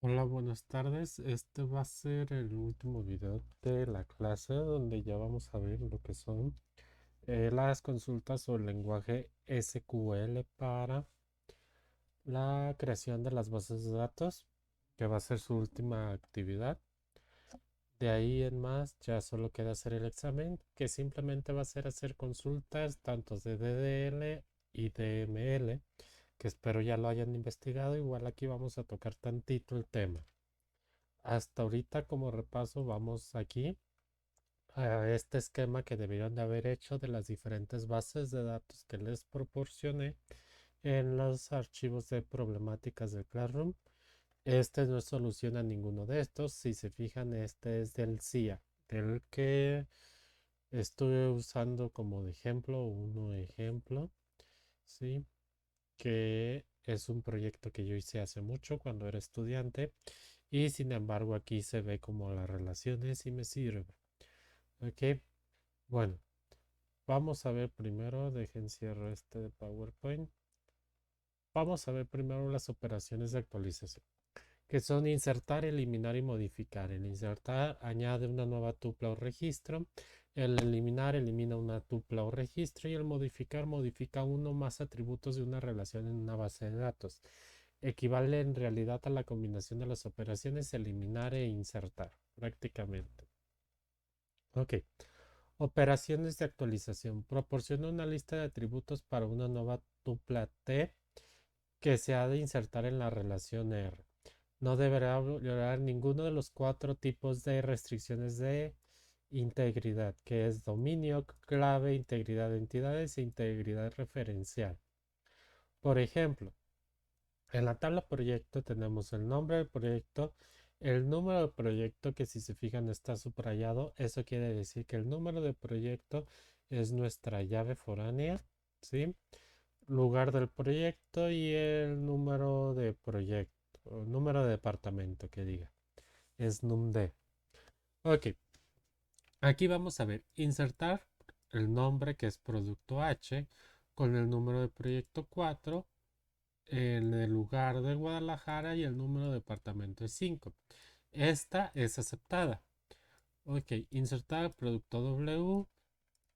Hola, buenas tardes. Este va a ser el último video de la clase donde ya vamos a ver lo que son las consultas o el lenguaje SQL para la creación de las bases de datos, que va a ser su última actividad. De ahí en más ya solo queda hacer el examen, que simplemente va a ser hacer consultas tanto de DDL y DML, que espero ya lo hayan investigado. Igual aquí vamos a tocar tantito el tema. Hasta ahorita como repaso vamos aquí a este esquema que debieron de haber hecho de las diferentes bases de datos que les proporcioné en los archivos de problemáticas del Classroom. Este no soluciona ninguno de estos. Si se fijan, este es del CIA, del que estuve usando como de ejemplo, uno ejemplo, ¿sí? Que es un proyecto que yo hice hace mucho cuando era estudiante y sin embargo aquí se ve como las relaciones y me sirve. Ok, bueno, vamos a ver primero, dejen cierro este de PowerPoint. Vamos a ver primero las operaciones de actualización, que son insertar, eliminar y modificar. El insertar añade una nueva tupla o registro. El eliminar elimina una tupla o registro y el modificar modifica uno o más atributos de una relación en una base de datos. Equivale en realidad a la combinación de las operaciones eliminar e insertar, prácticamente. Ok. Operaciones de actualización. Proporciona una lista de atributos para una nueva tupla T que se ha de insertar en la relación R. No deberá violar ninguno de los cuatro tipos de restricciones de integridad, que es dominio, clave, integridad de entidades e integridad referencial. Por ejemplo, en la tabla proyecto tenemos el nombre del proyecto, el número de proyecto que si se fijan está subrayado. Eso quiere decir que el número de proyecto es nuestra llave foránea, ¿sí? Lugar del proyecto y el número de proyecto, o número de departamento que diga. Es numd. Ok, aquí vamos a ver, insertar el nombre que es producto H con el número de proyecto 4 en el lugar de Guadalajara y el número de departamento es 5. Esta es aceptada. Ok, insertar el producto W,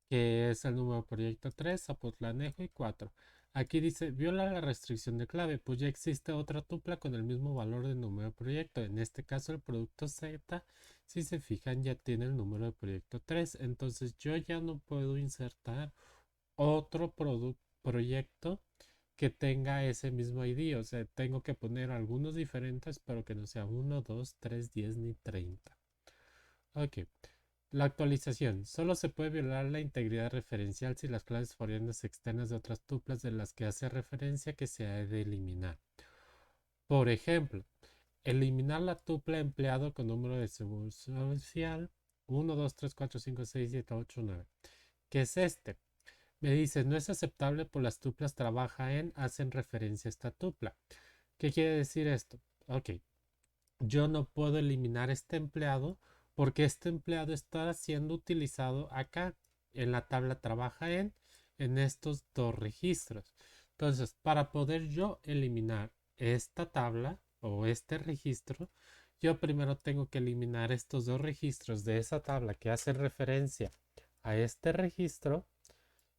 que es el número de proyecto 3, Zapotlanejo y 4. Aquí dice, viola la restricción de clave, pues ya existe otra tupla con el mismo valor de número de proyecto. En este caso el producto Z, si se fijan, ya tiene el número de proyecto 3. Entonces yo ya no puedo insertar otro proyecto que tenga ese mismo ID. O sea, tengo que poner algunos diferentes, pero que no sea 1, 2, 3, 10 ni 30. Ok. La actualización. Solo se puede violar la integridad referencial si las claves foráneas externas de otras tuplas de las que hace referencia que se ha de eliminar. Por ejemplo, eliminar la tupla empleado con número de seguro social 1, 2, 3, 4, 5, 6, 7, 8, 9. ¿Qué es este? Me dice, no es aceptable por las tuplas trabaja en, hacen referencia a esta tupla. ¿Qué quiere decir esto? Ok, yo no puedo eliminar este empleado porque este empleado está siendo utilizado acá en la tabla trabaja en estos dos registros. Entonces, para poder yo eliminar esta tabla o este registro, yo primero tengo que eliminar estos dos registros de esa tabla que hacen referencia a este registro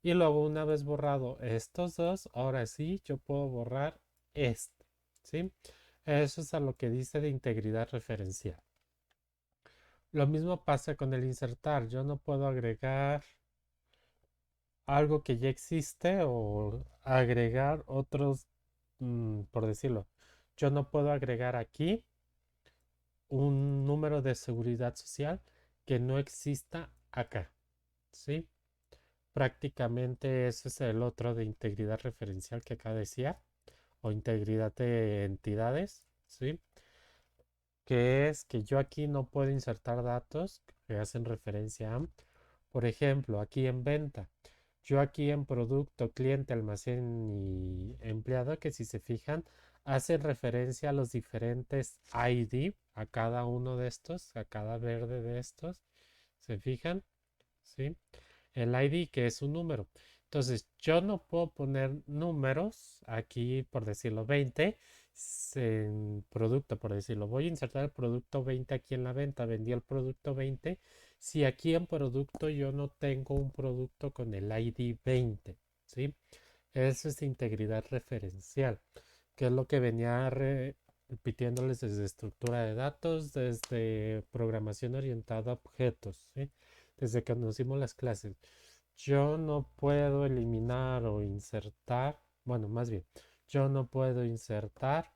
y luego una vez borrado estos dos, ahora sí yo puedo borrar este, ¿sí? Eso es a lo que dice de integridad referencial. Lo mismo pasa con el insertar. Yo no puedo agregar algo que ya existe o agregar otros, por decirlo. Yo no puedo agregar aquí un número de seguridad social que no exista acá, ¿sí? Prácticamente ese es el otro de integridad referencial que acá decía, o integridad de entidades, ¿sí? Que es que yo aquí no puedo insertar datos que hacen referencia a, por ejemplo, aquí en venta. Yo aquí en producto, cliente, almacén y empleado, que si se fijan, hacen referencia a los diferentes ID, a cada uno de estos, a cada verde de estos. ¿Se fijan? ¿Sí? El ID que es un número. Entonces, yo no puedo poner números aquí, por decirlo, 20 en producto, por decirlo. Voy a insertar el producto 20 aquí en la venta. Vendí el producto 20. Si aquí en producto yo no tengo un producto con el ID 20, ¿sí? Eso es integridad referencial, que es lo que venía repitiéndoles desde estructura de datos, desde programación orientada a objetos, ¿sí? Desde que conocimos las clases. Yo no puedo eliminar o insertar, bueno, más bien, yo no puedo insertar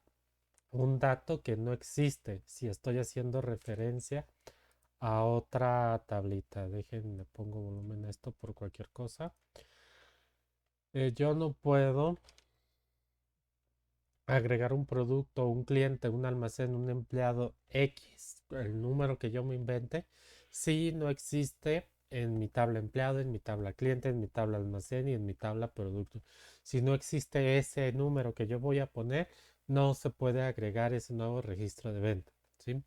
un dato que no existe si estoy haciendo referencia a otra tablita. Déjenme pongo volumen a esto por cualquier cosa. Yo no puedo agregar un producto, un cliente, un almacén, un empleado X, el número que yo me invente, si no existe en mi tabla empleado, en mi tabla cliente, en mi tabla almacén y en mi tabla producto. Si no existe ese número que yo voy a poner, no se puede agregar ese nuevo registro de venta, ¿sí?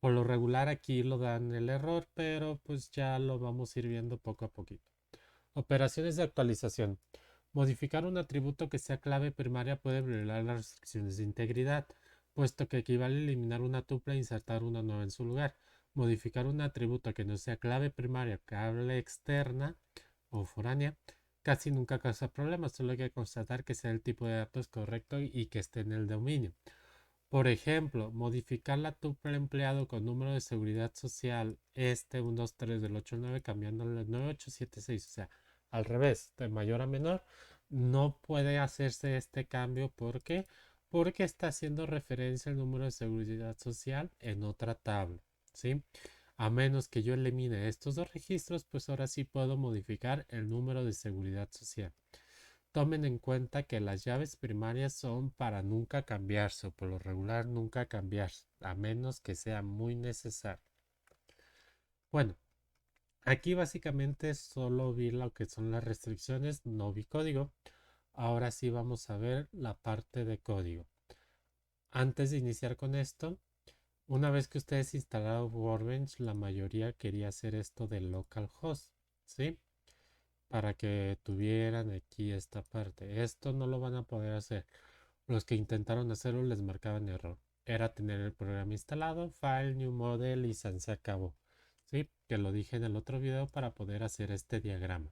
Por lo regular aquí lo dan el error, pero pues ya lo vamos a ir viendo poco a poquito. Operaciones de actualización. Modificar un atributo que sea clave primaria puede violar las restricciones de integridad, puesto que equivale a eliminar una tupla e insertar una nueva en su lugar. Modificar un atributo que no sea clave primaria, clave externa o foránea, casi nunca causa problemas, solo hay que constatar que sea el tipo de datos correcto y que esté en el dominio. Por ejemplo, modificar la tupla empleado con número de seguridad social 123 del 89 cambiándole al 9876, o sea, al revés, de mayor a menor, no puede hacerse este cambio. ¿Por qué? Porque está haciendo referencia al número de seguridad social en otra tabla, ¿sí? A menos que yo elimine estos dos registros, pues ahora sí puedo modificar el número de seguridad social. Tomen en cuenta que las llaves primarias son para nunca cambiarse o por lo regular nunca cambiarse, a menos que sea muy necesario. Bueno, aquí básicamente solo vi lo que son las restricciones, no vi código. Ahora sí vamos a ver la parte de código. Antes de iniciar con esto, una vez que ustedes instalaron Workbench, la mayoría quería hacer esto de localhost, ¿sí? Para que tuvieran aquí esta parte. Esto no lo van a poder hacer. Los que intentaron hacerlo les marcaban error. Era tener el programa instalado, file, new model y se acabó. ¿Sí? Que lo dije en el otro video para poder hacer este diagrama.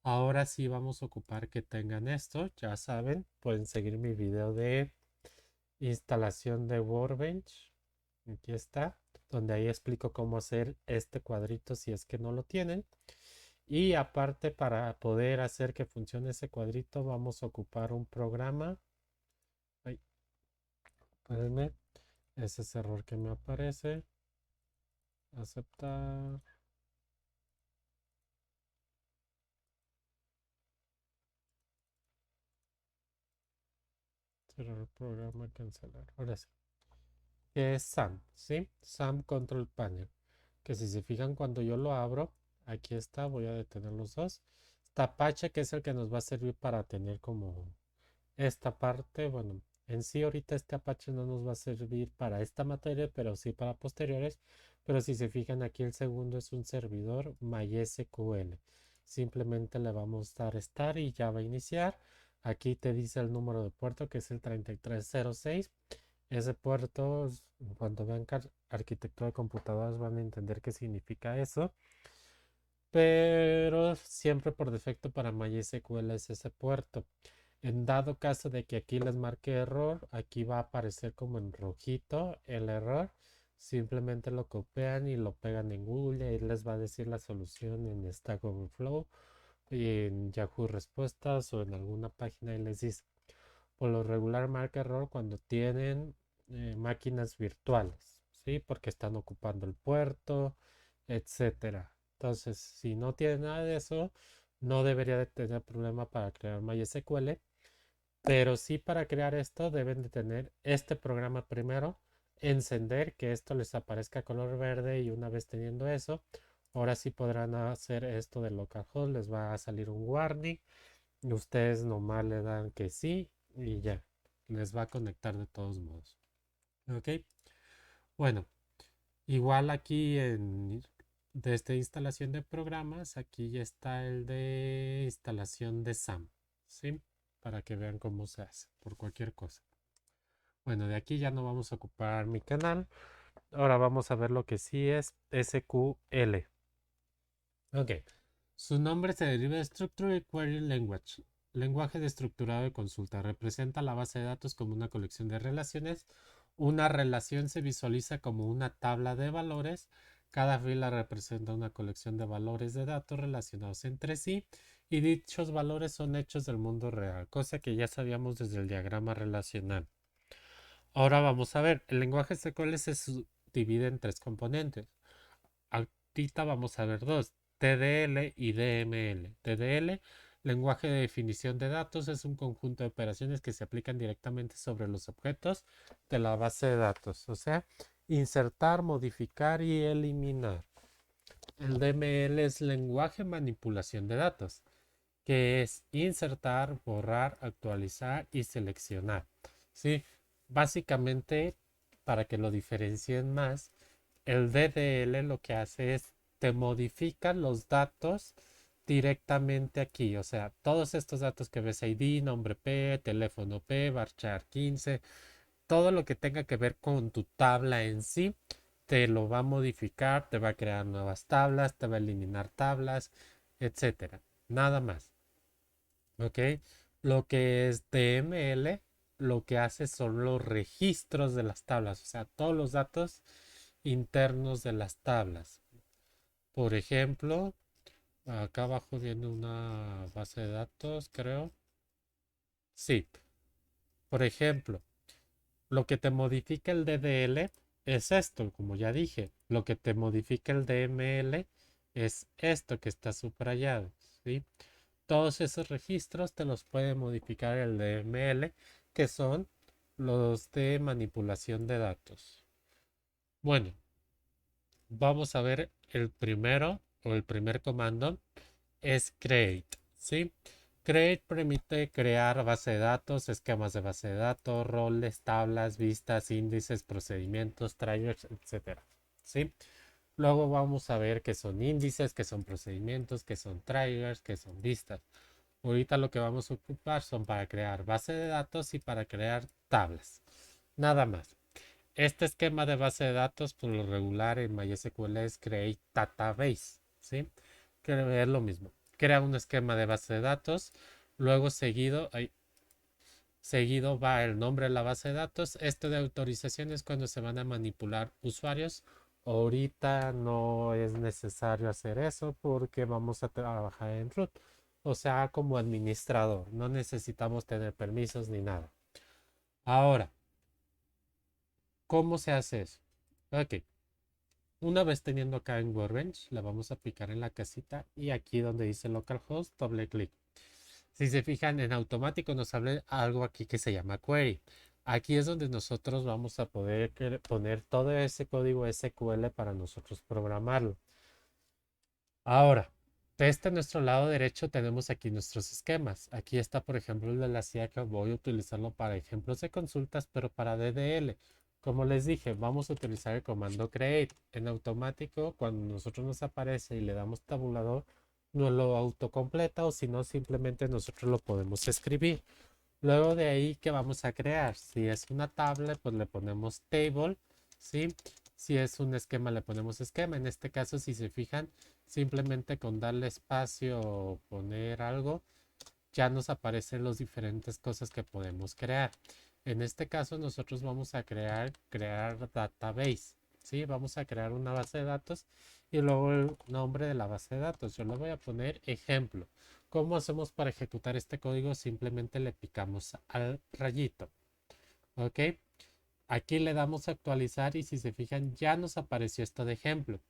Ahora sí vamos a ocupar que tengan esto. Ya saben, pueden seguir mi video de instalación de Workbench. Aquí está, donde ahí explico cómo hacer este cuadrito si es que no lo tienen. Y aparte, para poder hacer que funcione ese cuadrito, vamos a ocupar un programa. Ay, espérenme. Ese es error que me aparece. Aceptar. Cerrar el programa, cancelar. Ahora sí. Que es SAM, ¿sí? SAM Control Panel. Que si se fijan cuando yo lo abro, aquí está, voy a detener los dos. Está Apache, que es el que nos va a servir para tener como esta parte. Bueno, en sí ahorita este Apache no nos va a servir para esta materia, pero sí para posteriores. Pero si se fijan aquí el segundo es un servidor MySQL. Simplemente le vamos a dar Start y ya va a iniciar. Aquí te dice el número de puerto que es el 3306. Ese puerto, cuando vean arquitectura de computadoras van a entender qué significa eso. Pero siempre por defecto para MySQL es ese puerto. En dado caso de que aquí les marque error, aquí va a aparecer como en rojito el error. Simplemente lo copian y lo pegan en Google y ahí les va a decir la solución en Stack Overflow y en Yahoo Respuestas o en alguna página y les dice. Por lo regular marca error cuando tienen máquinas virtuales, ¿sí? Porque están ocupando el puerto, etcétera. Entonces, si no tiene nada de eso, no debería de tener problema para crear MySQL, pero sí para crear esto deben de tener este programa primero, encender que esto les aparezca color verde y una vez teniendo eso, ahora sí podrán hacer esto de localhost, les va a salir un warning, y ustedes nomás le dan que sí y ya, les va a conectar de todos modos. ¿Ok? Bueno, igual aquí en desde instalación de programas, aquí ya está el de instalación de SAM, ¿sí? Para que vean cómo se hace por cualquier cosa. Bueno, de aquí ya no vamos a ocupar mi canal. Ahora vamos a ver lo que sí es SQL. Ok. Su nombre se deriva de Structured Query Language, lenguaje de estructurado de consulta. Representa la base de datos como una colección de relaciones. Una relación se visualiza como una tabla de valores. Cada fila representa una colección de valores de datos relacionados entre sí y dichos valores son hechos del mundo real, cosa que ya sabíamos desde el diagrama relacional. Ahora vamos a ver, el lenguaje SQL se subdivide en tres componentes. Ahorita vamos a ver dos, TDL y DML. TDL, lenguaje de definición de datos, es un conjunto de operaciones que se aplican directamente sobre los objetos de la base de datos, o sea, insertar, modificar y eliminar. El DML es lenguaje manipulación de datos, que es insertar, borrar, actualizar y seleccionar. ¿Sí? Básicamente, para que lo diferencien más, el DDL lo que hace es te modifica los datos directamente aquí. O sea, todos estos datos que ves ID, nombre P, teléfono P, varchar 15, todo lo que tenga que ver con tu tabla en sí, te lo va a modificar, te va a crear nuevas tablas, te va a eliminar tablas, etcétera. Nada más. ¿Ok? Lo que es DML, lo que hace son los registros de las tablas, o sea, todos los datos internos de las tablas. Por ejemplo, acá abajo viene una base de datos, creo. Sí, por ejemplo, lo que te modifica el DDL es esto, como ya dije. Lo que te modifica el DML es esto que está subrayado, ¿sí? Todos esos registros te los puede modificar el DML, que son los de manipulación de datos. Bueno, vamos a ver el primero o el primer comando es create, ¿sí? Create permite crear base de datos, esquemas de base de datos, roles, tablas, vistas, índices, procedimientos, triggers, etcétera, ¿sí? Luego vamos a ver qué son índices, qué son procedimientos, qué son triggers, qué son vistas. Ahorita lo que vamos a ocupar son para crear base de datos y para crear tablas. Nada más. Este esquema de base de datos, por lo regular en MySQL es create database, ¿sí? Que es lo mismo. Crea un esquema de base de datos, luego seguido va el nombre de la base de datos. Esto de autorización es cuando se van a manipular usuarios. Ahorita no es necesario hacer eso porque vamos a trabajar en root. O sea, como administrador. No necesitamos tener permisos ni nada. Ahora, ¿cómo se hace eso? Ok. Una vez teniendo acá en Workbench, la vamos a picar en la casita y aquí donde dice localhost, doble clic. Si se fijan, en automático nos abre algo aquí que se llama query. Aquí es donde nosotros vamos a poder poner todo ese código SQL para nosotros programarlo. Ahora, de este nuestro lado derecho tenemos aquí nuestros esquemas. Aquí está, por ejemplo, el de la CIA que voy a utilizarlo para ejemplos de consultas, pero para DDL. Como les dije, vamos a utilizar el comando create. En automático, cuando nosotros nos aparece y le damos tabulador, no lo autocompleta o si no, simplemente nosotros lo podemos escribir. Luego de ahí, ¿qué vamos a crear? Si es una tabla, pues le ponemos table, ¿sí? Si es un esquema, le ponemos esquema. En este caso, si se fijan, simplemente con darle espacio o poner algo, ya nos aparecen las diferentes cosas que podemos crear. En este caso, nosotros vamos a crear database, ¿sí? Vamos a crear una base de datos y luego el nombre de la base de datos. Yo le voy a poner ejemplo. ¿Cómo hacemos para ejecutar este código? Simplemente le picamos al rayito, ¿ok? Aquí le damos a actualizar y si se fijan ya nos apareció esto de ejemplo.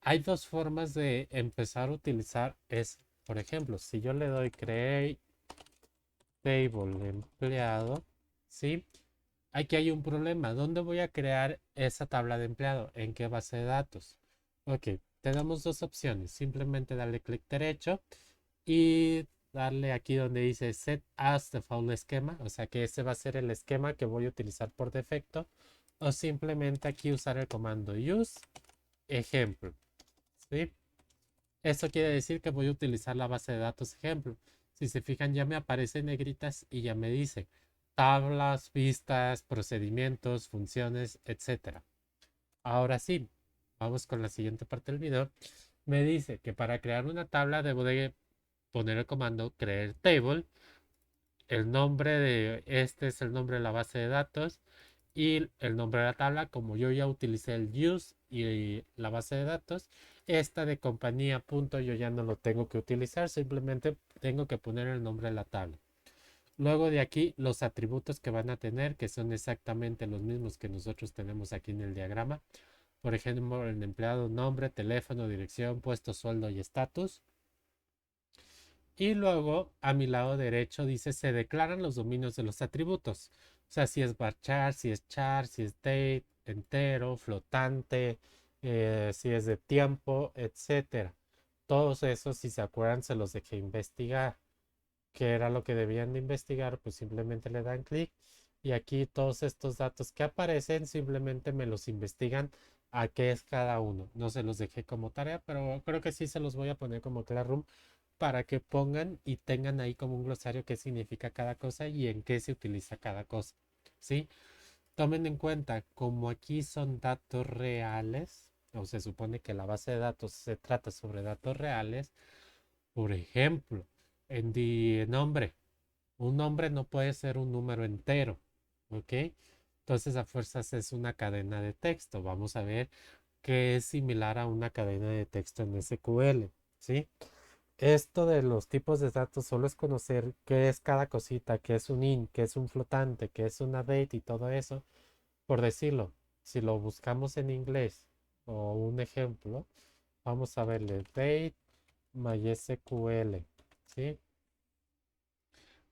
Hay dos formas de empezar a utilizar es, por ejemplo, si yo le doy create table empleado, ¿sí? Aquí hay un problema. ¿Dónde voy a crear esa tabla de empleado? ¿En qué base de datos? Ok, tenemos dos opciones. Simplemente darle clic derecho y darle aquí donde dice set as default esquema, o sea que ese va a ser el esquema que voy a utilizar por defecto, o simplemente aquí usar el comando use ejemplo, ¿sí? Esto quiere decir que voy a utilizar la base de datos ejemplo. Si se fijan ya me aparecen negritas y ya me dice tablas, vistas, procedimientos, funciones, etcétera. Ahora sí, vamos con la siguiente parte del video. Me dice que para crear una tabla debo de poner el comando create table. El nombre de este es el nombre de la base de datos y el nombre de la tabla. Como yo ya utilicé el use y la base de datos, esta de compañía punto yo ya no lo tengo que utilizar, simplemente tengo que poner el nombre de la tabla. Luego de aquí los atributos que van a tener, que son exactamente los mismos que nosotros tenemos aquí en el diagrama. Por ejemplo, el empleado, nombre, teléfono, dirección, puesto, sueldo y estatus. Y luego a mi lado derecho dice se declaran los dominios de los atributos. O sea, si es varchar, si es char, si es date, entero, flotante, si es de tiempo, etcétera. Todos esos, si se acuerdan, se los dejé investigar. ¿Qué era lo que debían de investigar? Pues simplemente le dan clic y aquí todos estos datos que aparecen simplemente me los investigan a qué es cada uno. No se los dejé como tarea, pero creo que sí se los voy a poner como Classroom para que pongan y tengan ahí como un glosario qué significa cada cosa y en qué se utiliza cada cosa. ¿Sí? Tomen en cuenta, como aquí son datos reales, o se supone que la base de datos se trata sobre datos reales, por ejemplo, en el nombre, un nombre no puede ser un número entero, ¿ok? Entonces a fuerzas es una cadena de texto. Vamos a ver qué es similar a una cadena de texto en SQL, ¿sí? Esto de los tipos de datos solo es conocer qué es cada cosita, qué es un int, qué es un flotante, qué es una date y todo eso. Por decirlo, si lo buscamos en inglés o un ejemplo, vamos a verle date MySQL, ¿sí?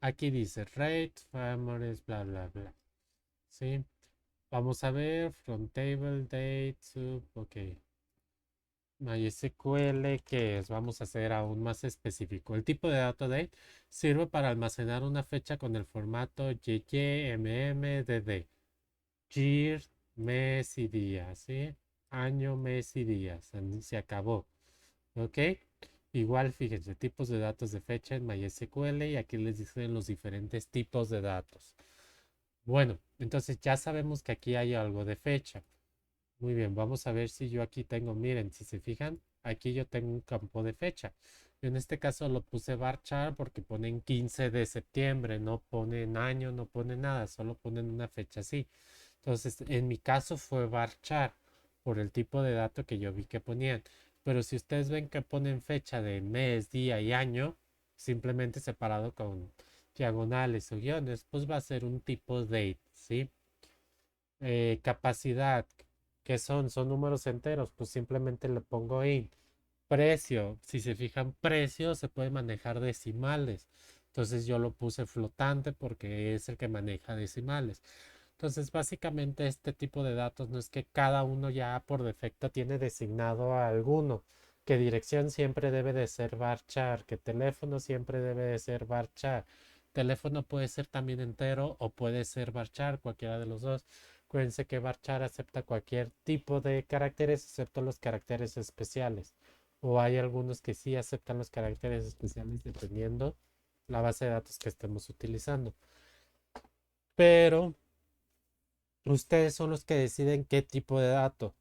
Aquí dice rate, families, bla, bla, bla, ¿sí? Vamos a ver from table, date, sub, ok. MySQL, que es, vamos a hacer aún más específico. El tipo de dato date sirve para almacenar una fecha con el formato YYMMDD. Year, mes y día, ¿sí? Año, mes y días. Se acabó. ¿Ok? Igual, fíjense, tipos de datos de fecha en MySQL y aquí les dicen los diferentes tipos de datos. Bueno, entonces ya sabemos que aquí hay algo de fecha. Muy bien, vamos a ver si yo aquí tengo, miren, si se fijan, aquí yo tengo un campo de fecha. Yo en este caso lo puse varchar porque ponen 15 de septiembre, no ponen año, no ponen nada, solo ponen una fecha así. Entonces, en mi caso fue varchar por el tipo de dato que yo vi que ponían. Pero si ustedes ven que ponen fecha de mes, día y año, simplemente separado con diagonales o guiones, pues va a ser un tipo date, ¿sí? Capacidad, que son números enteros, pues simplemente le pongo int. Precio, si se fijan, precio se puede manejar decimales. Entonces yo lo puse flotante porque es el que maneja decimales. Entonces básicamente este tipo de datos no es que cada uno ya por defecto tiene designado a alguno. Que dirección siempre debe de ser varchar, que teléfono siempre debe de ser varchar. Teléfono puede ser también entero o puede ser varchar, cualquiera de los dos. Acuérdense que varchar acepta cualquier tipo de caracteres excepto los caracteres especiales. O hay algunos que sí aceptan los caracteres especiales dependiendo la base de datos que estemos utilizando. Pero ustedes son los que deciden qué tipo de dato.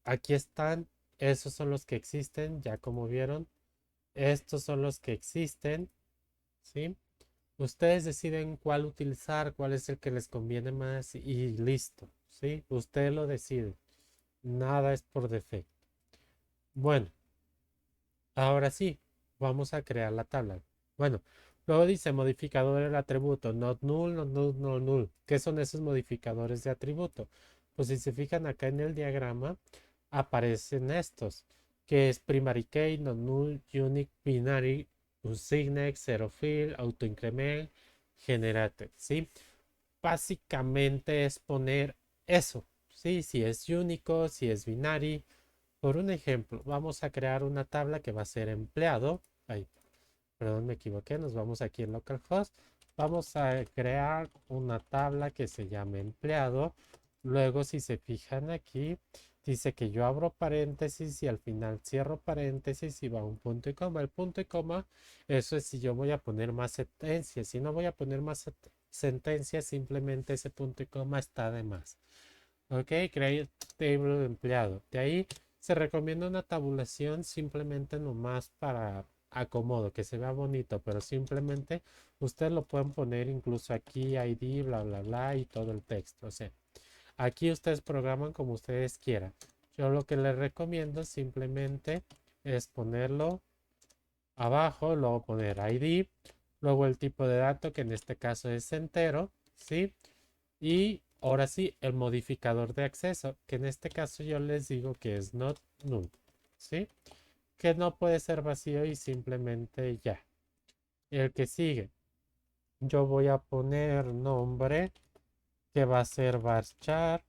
Aquí están, esos son los que existen, ya como vieron. Estos son los que existen, ¿sí? Ustedes deciden cuál utilizar, cuál es el que les conviene más y listo, ¿sí? Ustedes lo deciden. Nada es por defecto. Bueno, ahora sí, vamos a crear la tabla. Bueno, luego dice modificador del atributo, not null, not null, not null. ¿Qué son esos modificadores de atributo? Pues si se fijan acá en el diagrama, aparecen estos, que es primary key, not null, unique, binary, unsigned, zero field, autoincrement, generated, ¿sí? Básicamente es poner eso, ¿sí? Si es único, si es binary. Por un ejemplo, vamos a crear una tabla que va a ser empleado. Ay, perdón, me equivoqué. Nos vamos aquí en localhost. Vamos a crear una tabla que se llame empleado. Luego, si se fijan aquí, dice que yo abro paréntesis y al final cierro paréntesis y va un punto y coma. El punto y coma, eso es si yo voy a poner más sentencias. Si no voy a poner más sentencia, simplemente ese punto y coma está de más. Ok, create table de empleado. De ahí se recomienda una tabulación simplemente nomás para acomodo, que se vea bonito, pero simplemente ustedes lo pueden poner incluso aquí, ID, bla, bla, bla, y todo el texto. O sea, aquí ustedes programan como ustedes quieran. Yo lo que les recomiendo simplemente es ponerlo abajo, luego poner ID, luego el tipo de dato, que en este caso es entero, ¿sí? Y ahora sí, el modificador de acceso, que en este caso yo les digo que es not null, ¿sí? Que no puede ser vacío y simplemente ya. El que sigue, yo voy a poner nombre que va a ser varchar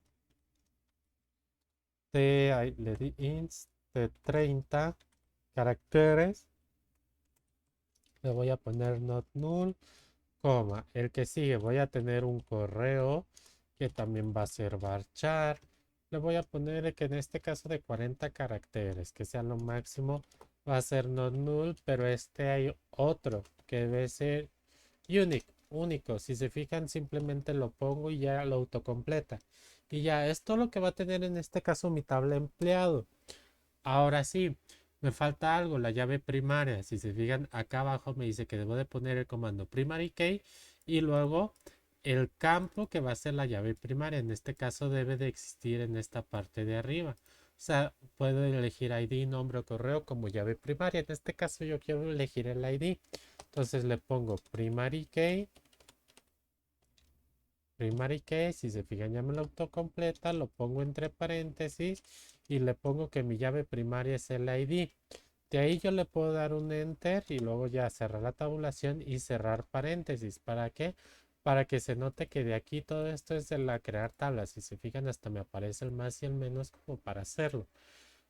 le di ints de 30 caracteres. Le voy a poner not null, coma. El que sigue, voy a tener un correo que también va a ser varchar. Le voy a poner que en este caso de 40 caracteres, que sea lo máximo, va a ser not null, pero este hay otro que debe ser unique, único. Si se fijan, simplemente lo pongo y ya lo autocompleta. Y ya, esto es lo que va a tener en este caso mi tabla empleado. Ahora sí, me falta algo, la llave primaria. Si se fijan, acá abajo me dice que debo de poner el comando primary key y luego el campo que va a ser la llave primaria. En este caso debe de existir en esta parte de arriba. O sea, puedo elegir ID, nombre o correo como llave primaria. En este caso yo quiero elegir el ID. Entonces le pongo primary key, si se fijan ya me lo autocompleta, lo pongo entre paréntesis y le pongo que mi llave primaria es el ID. De ahí yo le puedo dar un enter y luego ya cerrar la tabulación y cerrar paréntesis. ¿Para qué? Para que se note que de aquí todo esto es de la crear tablas. Si se fijan hasta me aparece el más y el menos como para hacerlo.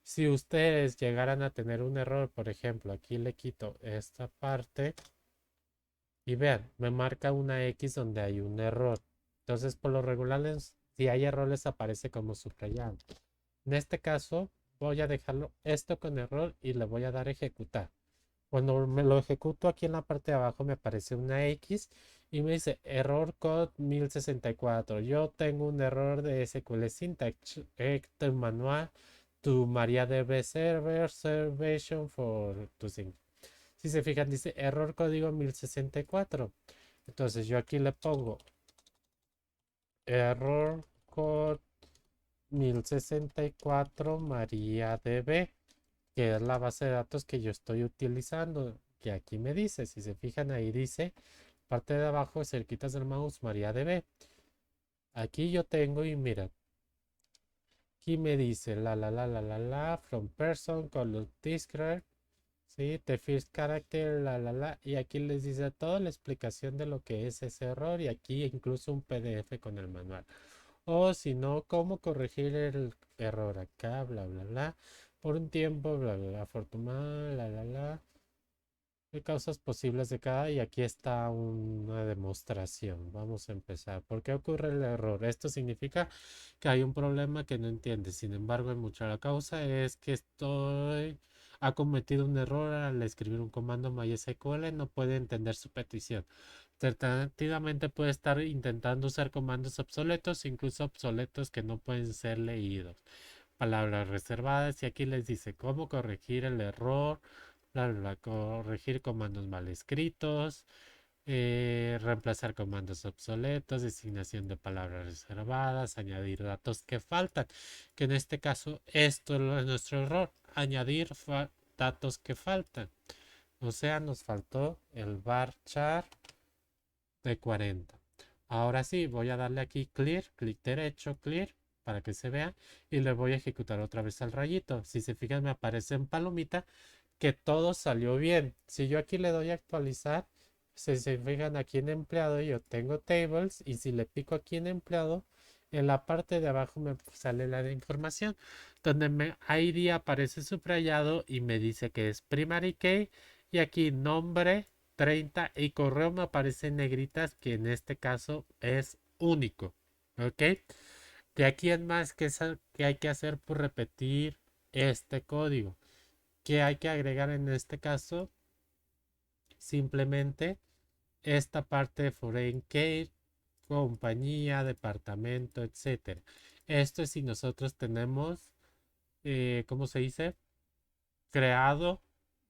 Si ustedes llegaran a tener un error, por ejemplo, aquí le quito esta parte y vean, me marca una X donde hay un error. Entonces, por lo regular, si hay errores, aparece como subrayado. En este caso, voy a dejarlo esto con error y le voy a dar ejecutar. Cuando me lo ejecuto aquí en la parte de abajo me aparece una X y me dice error code 1064. Yo tengo un error de SQL syntax. Manual to MariaDB server reservation for to sync. Si se fijan, dice error código 1064. Entonces yo aquí le pongo error code 1064 MariaDB, que es la base de datos que yo estoy utilizando. Que aquí me dice, si se fijan ahí dice, parte de abajo, cerquitas del mouse, MariaDB. Aquí yo tengo y mira, aquí me dice from person, color discrete. Sí, the first character, y aquí les dice toda la explicación de lo que es ese error y aquí incluso un PDF con el manual. O si no, cómo corregir el error acá, bla, bla, bla, por un tiempo, bla, bla, bla, afortunado, qué causas posibles de cada y aquí está una demostración. Vamos a empezar. ¿Por qué ocurre el error? Esto significa que hay un problema que no entiende. Sin embargo, hay mucha la causa es que ha cometido un error al escribir un comando MySQL, no puede entender su petición. Alternativamente puede estar intentando usar comandos obsoletos, incluso obsoletos que no pueden ser leídos. Palabras reservadas y aquí les dice cómo corregir el error, corregir comandos mal escritos, reemplazar comandos obsoletos, designación de palabras reservadas, añadir datos que faltan, que en este caso esto es nuestro error, añadir datos que faltan. O sea, nos faltó el varchar de 40. Ahora sí, voy a darle aquí clear, clic derecho, clear, para que se vea, y le voy a ejecutar otra vez al rayito. Si se fijan, me aparece en palomita que todo salió bien. Si yo aquí le doy a actualizar, si se fijan aquí en empleado, yo tengo tables, y si le pico aquí en empleado, en la parte de abajo me sale la de información, donde ID aparece subrayado y me dice que es primary key, y aquí nombre 30 y correo me aparece en negritas que en este caso es único. ¿Ok? De aquí en más, ¿qué hay que hacer por repetir este código? ¿Qué hay que agregar en este caso? Simplemente esta parte de foreign key compañía, departamento, etcétera. Esto es si nosotros tenemos, ¿cómo se dice? Creado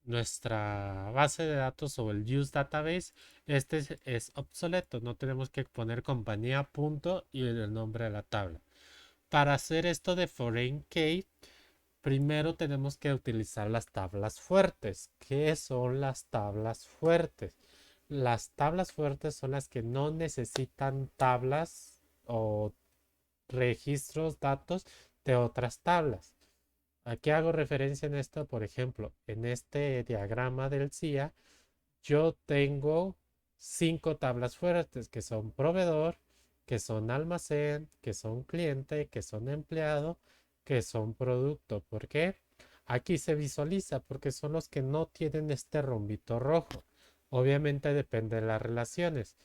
nuestra base de datos o el use database. Este es obsoleto, no tenemos que poner compañía punto y el nombre de la tabla. Para hacer esto de foreign key, primero tenemos que utilizar las tablas fuertes. ¿Qué son las tablas fuertes? Las tablas fuertes son las que no necesitan tablas o registros, datos de otras tablas. ¿A qué hago referencia en esto? Por ejemplo, en este diagrama del CIA, yo tengo 5 tablas fuertes que son proveedor, que son almacén, que son cliente, que son empleado, que son producto. ¿Por qué? Aquí se visualiza porque son los que no tienen este rombito rojo. Obviamente depende de las relaciones.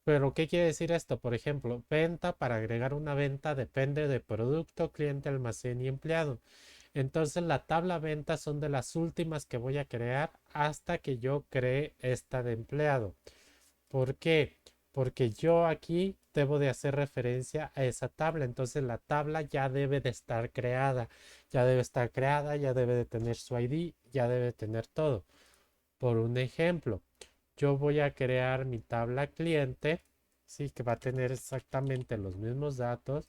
Pero, ¿qué quiere decir esto? Por ejemplo, venta, para agregar una venta depende de producto, cliente, almacén y empleado. Entonces la tabla venta son de las últimas que voy a crear hasta que yo cree esta de empleado. ¿Por qué? Porque yo aquí debo de hacer referencia a esa tabla. Entonces la tabla ya debe de estar creada. Ya debe estar creada, ya debe de tener su ID, ya debe de tener todo. Por un ejemplo, yo voy a crear mi tabla cliente, sí, que va a tener exactamente los mismos datos.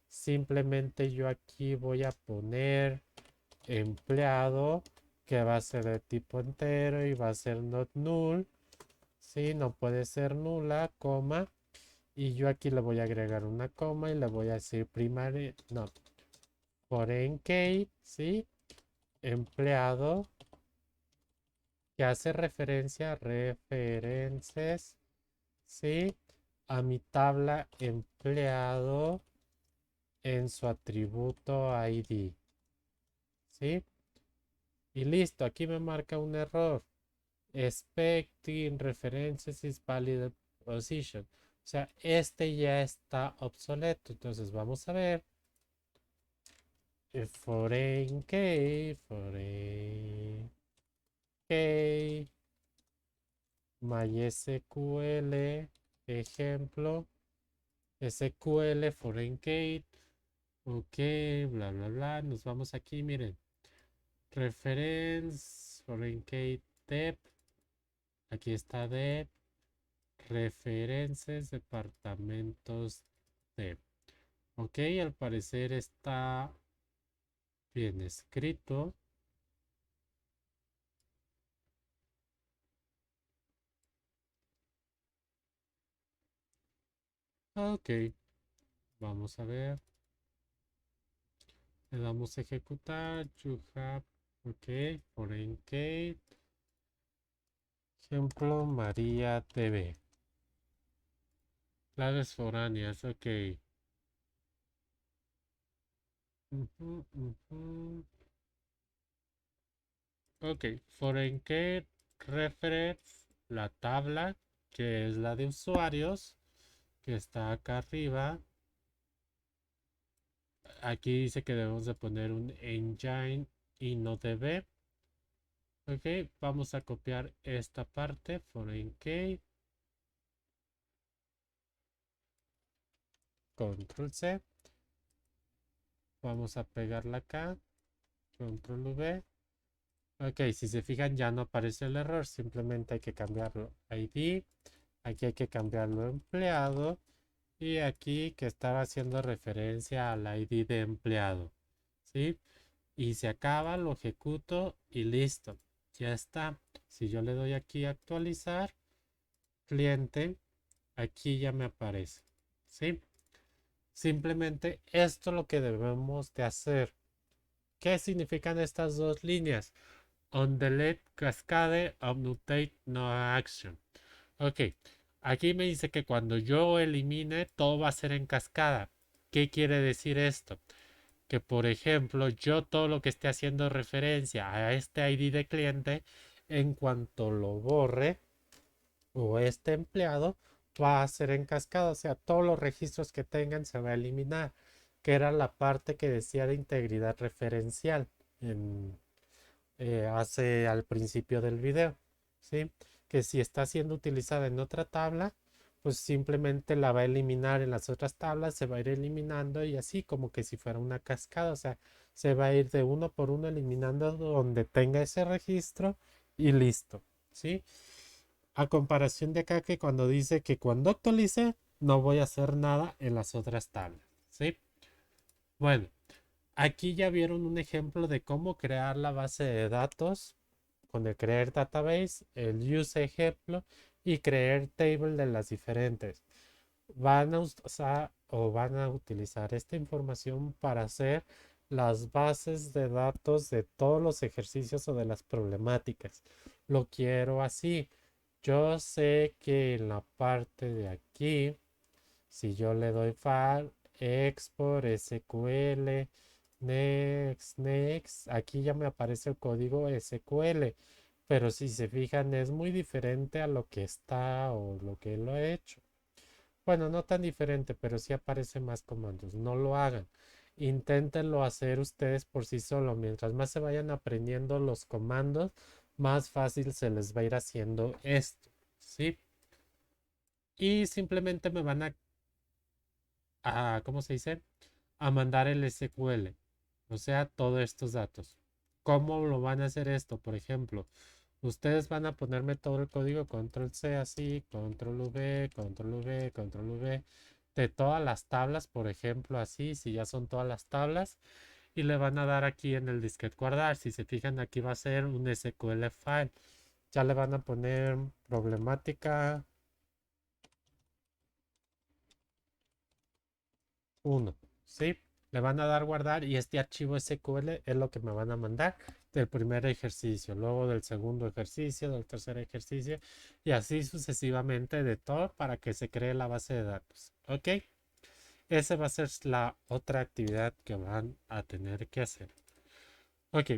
Simplemente yo aquí voy a poner empleado, que va a ser de tipo entero y va a ser not null, sí, no puede ser nula, coma, y yo aquí le voy a agregar una coma y le voy a decir primary, no, foreign key, sí, empleado, que hace referencia, references, sí, a mi tabla empleado en su atributo ID, sí, y listo, aquí me marca un error. Expecting references is valid position. O sea, este ya está obsoleto. Entonces vamos a ver. Foreign key, foreign key, MySQL, ejemplo, SQL, foreign key, ok, bla, bla, bla. Nos vamos aquí, miren. Reference, foreign key, dep. Aquí está dep. Referencias, departamentos de. Ok, al parecer está bien escrito. Ok, vamos a ver. Le damos a ejecutar. You have. Ok, foreign key. Ejemplo, María TV. Claves foráneas, ok. Ujú, ujú. Ok, foreign key reference, la tabla, que es la de usuarios, que está acá arriba. Aquí dice que debemos de poner un engine y no db. Ok, vamos a copiar esta parte, foreign key, control C. Vamos a pegarla acá, control V. Ok, si se fijan ya no aparece el error, simplemente hay que cambiarlo ID, aquí hay que cambiarlo empleado y aquí que estaba haciendo referencia al ID de empleado, ¿sí? Y se acaba, lo ejecuto y listo, ya está. Si yo le doy aquí a actualizar, cliente, aquí ya me aparece, ¿sí? Simplemente esto es lo que debemos de hacer. ¿Qué significan estas dos líneas? On delete cascade, update no action. Ok, aquí me dice que cuando yo elimine, todo va a ser en cascada. ¿Qué quiere decir esto? Que por ejemplo, yo todo lo que esté haciendo referencia a este ID de cliente, en cuanto lo borre o este empleado, va a ser en cascada. O sea, todos los registros que tengan se va a eliminar, que era la parte que decía de integridad referencial en, hace al principio del video, ¿sí? Que si está siendo utilizada en otra tabla, pues simplemente la va a eliminar en las otras tablas, se va a ir eliminando y así como que si fuera una cascada, o sea, se va a ir de uno por uno eliminando donde tenga ese registro y listo, ¿sí? A comparación de acá que cuando dice que cuando actualice no voy a hacer nada en las otras tablas, ¿sí? Bueno, aquí ya vieron un ejemplo de cómo crear la base de datos con el crear database, el use ejemplo y crear table de las diferentes. Van a usar o van a utilizar esta información para hacer las bases de datos de todos los ejercicios o de las problemáticas. Lo quiero así. Yo sé que en la parte de aquí, si yo le doy file, export, SQL, next, next, aquí ya me aparece el código SQL. Pero si se fijan, es muy diferente a lo que está o lo que lo he hecho. Bueno, no tan diferente, pero sí aparecen más comandos. No lo hagan. Inténtenlo hacer ustedes por sí solo. Mientras más se vayan aprendiendo los comandos, más fácil se les va a ir haciendo esto. ¿Sí? Y simplemente me van ¿cómo se dice? A mandar el SQL. O sea, todos estos datos. ¿Cómo lo van a hacer esto? Por ejemplo, ustedes van a ponerme todo el código control C así, control V, control V, control V, de todas las tablas, por ejemplo, así, si ya son todas las tablas, y le van a dar aquí en el disquete guardar. Si se fijan, aquí va a ser un SQL file. Ya le van a poner problemática 1, ¿sí? Le van a dar guardar y este archivo SQL es lo que me van a mandar del primer ejercicio, luego del segundo ejercicio, del tercer ejercicio y así sucesivamente de todo para que se cree la base de datos. ¿Ok? Esa va a ser la otra actividad que van a tener que hacer. Ok,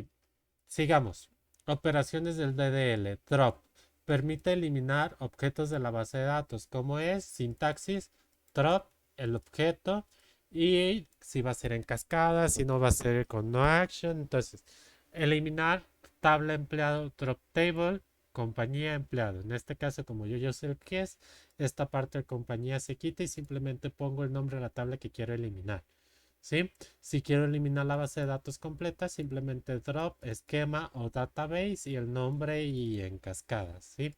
sigamos. Operaciones del DDL. Drop. Permite eliminar objetos de la base de datos. Como es? Sintaxis. Drop el objeto. Y si va a ser en cascada, si no va a ser con no action. Entonces, eliminar tabla empleado, drop table, compañía empleado. En este caso, como yo ya sé el que es, esta parte de compañía se quita y simplemente pongo el nombre de la tabla que quiero eliminar. ¿Sí? Si quiero eliminar la base de datos completa, simplemente drop esquema o database y el nombre y en cascadas, ¿sí?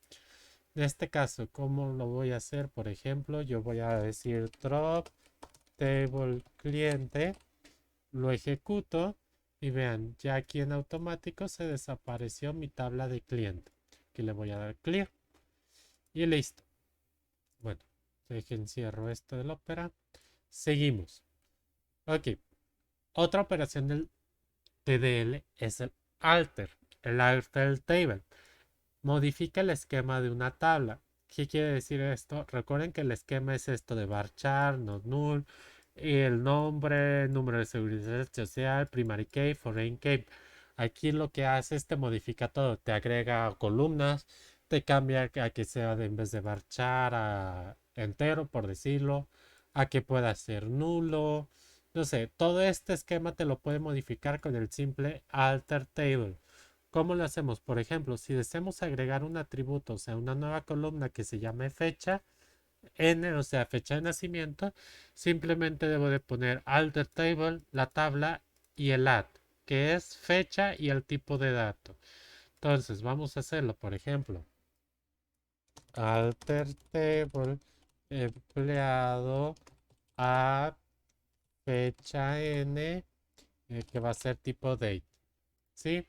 En este caso, ¿cómo lo voy a hacer? Por ejemplo, yo voy a decir drop table cliente, lo ejecuto y vean, ya aquí en automático se desapareció mi tabla de cliente. Aquí le voy a dar clear y listo. Bueno, dejen cierro esto del Opera. Seguimos. Ok, otra operación del TDL es el alter table. Modifica el esquema de una tabla. ¿Qué quiere decir esto? Recuerden que el esquema es esto de varchar, not null, y el nombre, número de seguridad social, primary key, foreign key. Aquí lo que hace es te modifica todo, te agrega columnas, te cambia a que sea en vez de varchar a entero, por decirlo, a que pueda ser nulo. No sé, todo este esquema te lo puede modificar con el simple alter table. ¿Cómo lo hacemos? Por ejemplo, si deseamos agregar un atributo, o sea, una nueva columna que se llame fecha, n, o sea, fecha de nacimiento, simplemente debo de poner alter table, la tabla y el add, que es fecha y el tipo de dato. Entonces, vamos a hacerlo, por ejemplo, alter table empleado a fecha n, que va a ser tipo date. ¿Sí?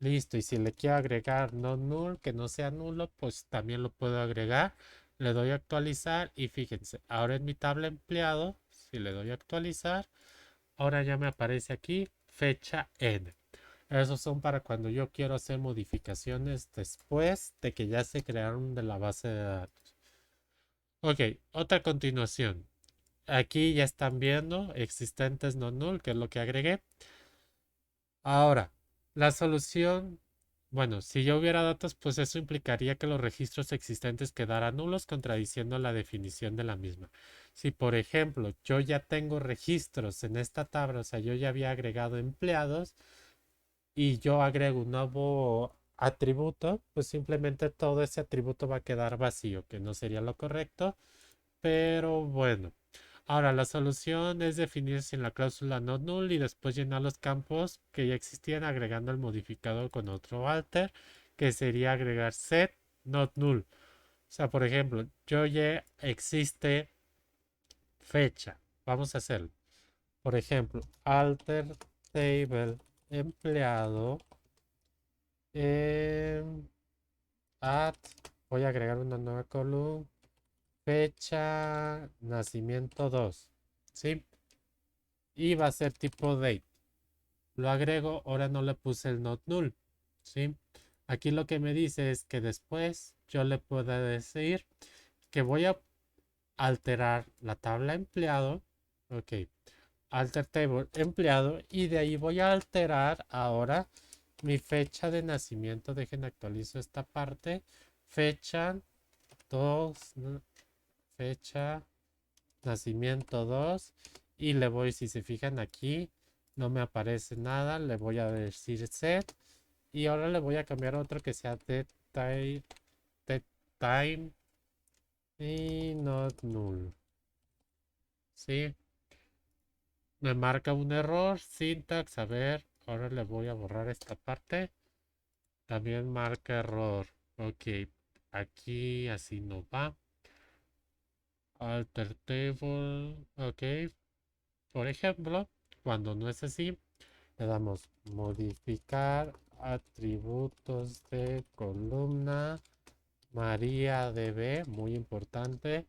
Listo. Y si le quiero agregar no null, que no sea nulo, pues también lo puedo agregar. Le doy a actualizar y fíjense, ahora en mi tabla empleado, si le doy a actualizar, ahora ya me aparece aquí fecha n. Esos son para cuando yo quiero hacer modificaciones después de que ya se crearon de la base de datos. Ok, otra continuación. Aquí ya están viendo existentes no null, que es lo que agregué. Ahora, la solución, bueno, si yo hubiera datos, pues eso implicaría que los registros existentes quedaran nulos, contradiciendo la definición de la misma. Si, por ejemplo, yo ya tengo registros en esta tabla, o sea, yo ya había agregado empleados y yo agrego un nuevo atributo, pues simplemente todo ese atributo va a quedar vacío, que no sería lo correcto. pero bueno. Ahora, la solución es definir sin la cláusula not null y después llenar los campos que ya existían agregando el modificador con otro alter, que sería agregar set not null. O sea, por ejemplo, yo ya existe fecha. Vamos a hacerlo. Por ejemplo, alter table empleado add. Voy a agregar una nueva columna. Fecha nacimiento 2. ¿Sí? Y va a ser tipo date. Lo agrego, ahora no le puse el not null. ¿Sí? Aquí lo que me dice es que después yo le puedo decir que voy a alterar la tabla empleado. Ok. Alter table empleado. Y de ahí voy a alterar ahora mi fecha de nacimiento. Dejen actualizo esta parte. Fecha 2. Fecha nacimiento 2 y le voy, si se fijan aquí, no me aparece nada, le voy a decir set y ahora le voy a cambiar otro que sea the time y not null. ¿Sí? Me marca un error, syntax, a ver, ahora le voy a borrar esta parte. También marca error. Ok, aquí así no va. Alter table, ok. Por ejemplo, cuando no es así, le damos modificar atributos de columna MariaDB, muy importante.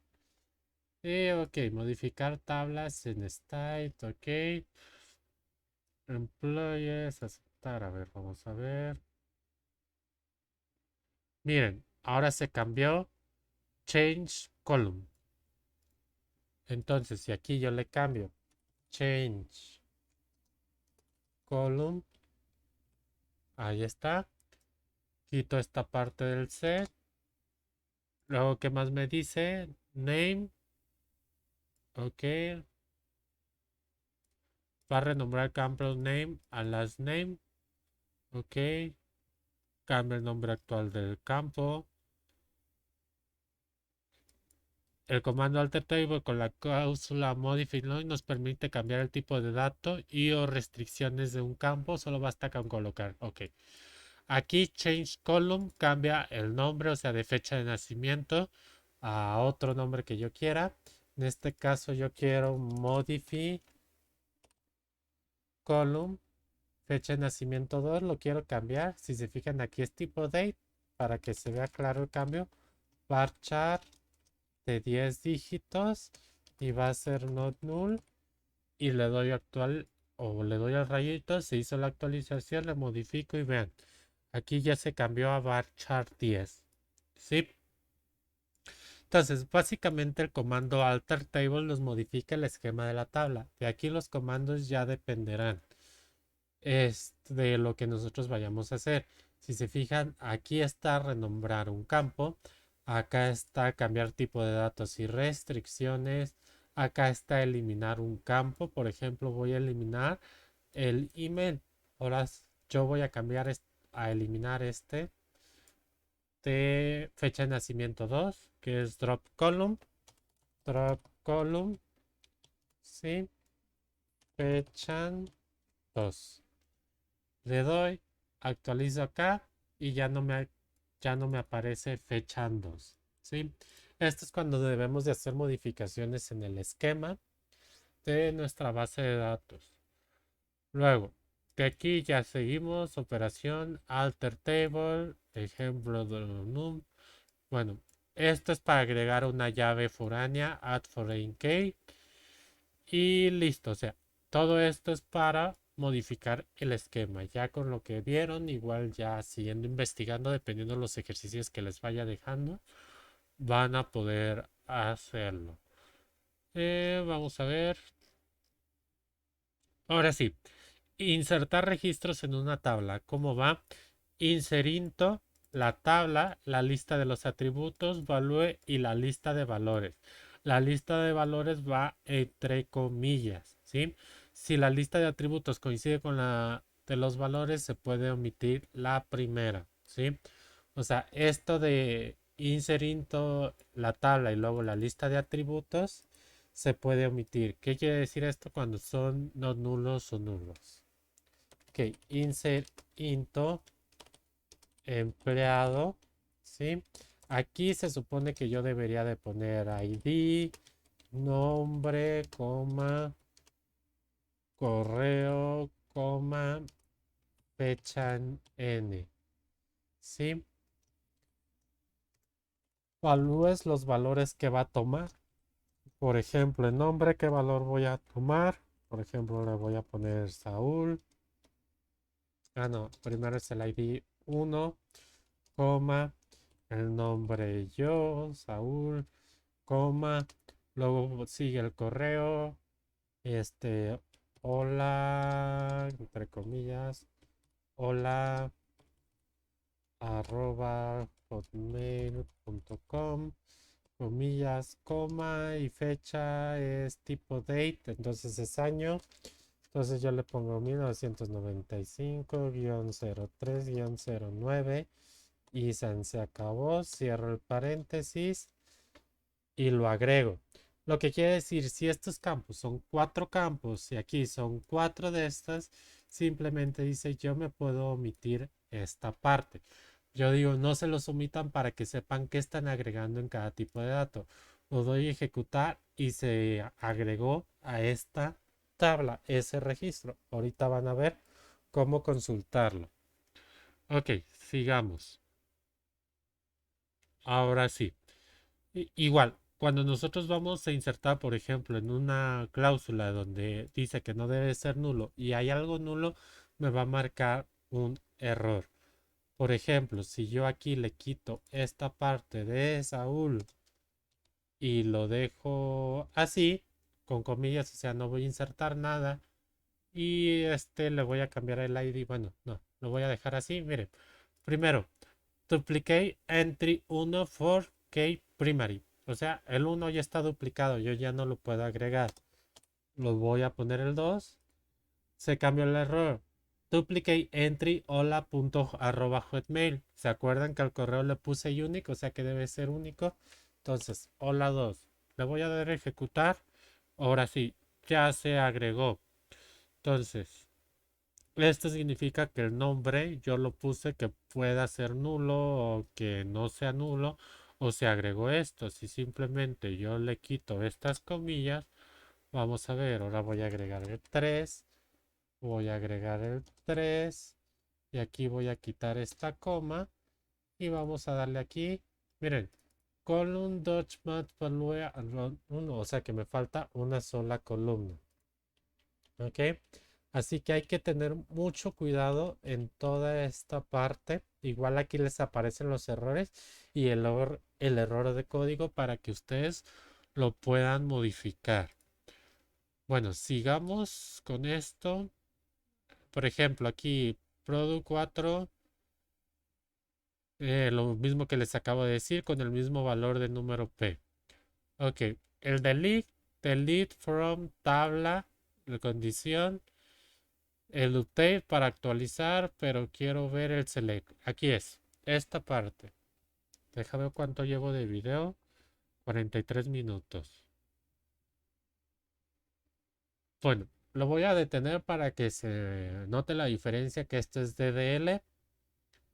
Y ok, modificar tablas en state, ok. Employees, aceptar, a ver, vamos a ver. Miren, ahora se cambió change column. Entonces, si aquí yo le cambio change column, ahí está. Quito esta parte del set. Luego, ¿qué más me dice? Name. Ok. Va a renombrar campus name a last name. Ok. Cambia el nombre actual del campo. El comando alter table con la cláusula modify nos permite cambiar el tipo de dato y o restricciones de un campo. Solo basta con colocar. Ok. Aquí change column cambia el nombre, o sea, de fecha de nacimiento a otro nombre que yo quiera. En este caso yo quiero modify column, fecha de nacimiento 2, lo quiero cambiar. Si se fijan aquí es tipo date, para que se vea claro el cambio. Varchar de 10 dígitos y va a ser not null. Y le doy actual o le doy al rayito, se hizo la actualización, le modifico y vean. Aquí ya se cambió a varchar 10. ¿Sí? Entonces, básicamente el comando alter table nos modifica el esquema de la tabla. De aquí los comandos ya dependerán de lo que nosotros vayamos a hacer. Si se fijan, aquí está renombrar un campo, acá está cambiar tipo de datos y restricciones, acá está eliminar un campo. Por ejemplo, voy a eliminar el email. Ahora yo voy a cambiar a eliminar este de fecha de nacimiento 2, que es drop column. Drop column, sí, fecha 2. Le doy, actualizo acá y ya no me aparece fecha 2. ¿Sí? Esto es cuando debemos de hacer modificaciones en el esquema de nuestra base de datos. Luego, de aquí ya seguimos, operación alter table, ejemplo de num. Bueno, esto es para agregar una llave foránea, add foreign key. Y listo, o sea, todo esto es para modificar el esquema. Ya con lo que vieron, igual ya siguiendo investigando, dependiendo de los ejercicios que les vaya dejando, van a poder hacerlo. Vamos a ver. Ahora sí, insertar registros en una tabla. ¿Cómo va? Inserinto la tabla, la lista de los atributos, value y la lista de valores. La lista de valores va entre comillas, ¿sí? Si la lista de atributos coincide con la de los valores, se puede omitir la primera, ¿sí? O sea, esto de insert into la tabla y luego la lista de atributos, se puede omitir. ¿Qué quiere decir esto cuando son no nulos o nulos? Ok, insert into empleado, ¿sí? Aquí se supone que yo debería de poner ID, nombre, coma, correo, coma, fecha en N, ¿sí? Evalúes los valores que va a tomar. Por ejemplo, el nombre, ¿qué valor voy a tomar? Por ejemplo, le voy a poner Saúl. Ah, no, primero es el ID 1, coma, el nombre yo, Saúl, coma, luego sigue el correo, hola, entre comillas, hola, arroba hotmail.com, comillas, coma y fecha es tipo date, entonces es año. Entonces yo le pongo 1995-03-09 y se acabó, cierro el paréntesis y lo agrego. Lo que quiere decir, si estos campos son cuatro campos y aquí son cuatro de estas, simplemente dice yo me puedo omitir esta parte. Yo digo, no se los omitan para que sepan qué están agregando en cada tipo de dato. Lo doy a ejecutar y se agregó a esta tabla ese registro. Ahorita van a ver cómo consultarlo. Ok, sigamos. Ahora sí. Igual, cuando nosotros vamos a insertar, por ejemplo, en una cláusula donde dice que no debe ser nulo y hay algo nulo, me va a marcar un error. Por ejemplo, si yo aquí le quito esta parte de Saúl y lo dejo así, con comillas, o sea, no voy a insertar nada y le voy a cambiar el ID, bueno, no, lo voy a dejar así, miren. Primero, duplicate entry 1 for key primary. O sea, el 1 ya está duplicado, yo ya no lo puedo agregar. Lo voy a poner el 2. Se cambió el error. Duplicate entry hola.hotmail. ¿Se acuerdan que al correo le puse unique? O sea que debe ser único. Entonces, hola 2. Le voy a dar a ejecutar. Ahora sí, ya se agregó. Entonces, esto significa que el nombre yo lo puse que pueda ser nulo o que no sea nulo o se agregó esto. Si simplemente yo le quito estas comillas, vamos a ver, ahora voy a agregar el 3, voy a agregar el 3 y aquí voy a quitar esta coma y vamos a darle aquí, miren, column dodge mat value 1, o sea que me falta una sola columna. ¿Ok? Así que hay que tener mucho cuidado en toda esta parte. Igual aquí les aparecen los errores y el error de código para que ustedes lo puedan modificar. Bueno, sigamos con esto. Por ejemplo, aquí Product 4, lo mismo que les acabo de decir con el mismo valor de número P. Ok, el delete from tabla, la condición. El update para actualizar, pero quiero ver el select. Aquí es, esta parte. Déjame ver cuánto llevo de video. 43 minutos. Bueno, lo voy a detener para que se note la diferencia que esto es DDL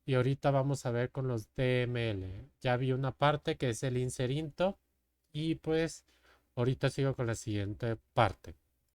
y ahorita vamos a ver con los DML. Ya vi una parte que es el inserinto y pues ahorita sigo con la siguiente parte.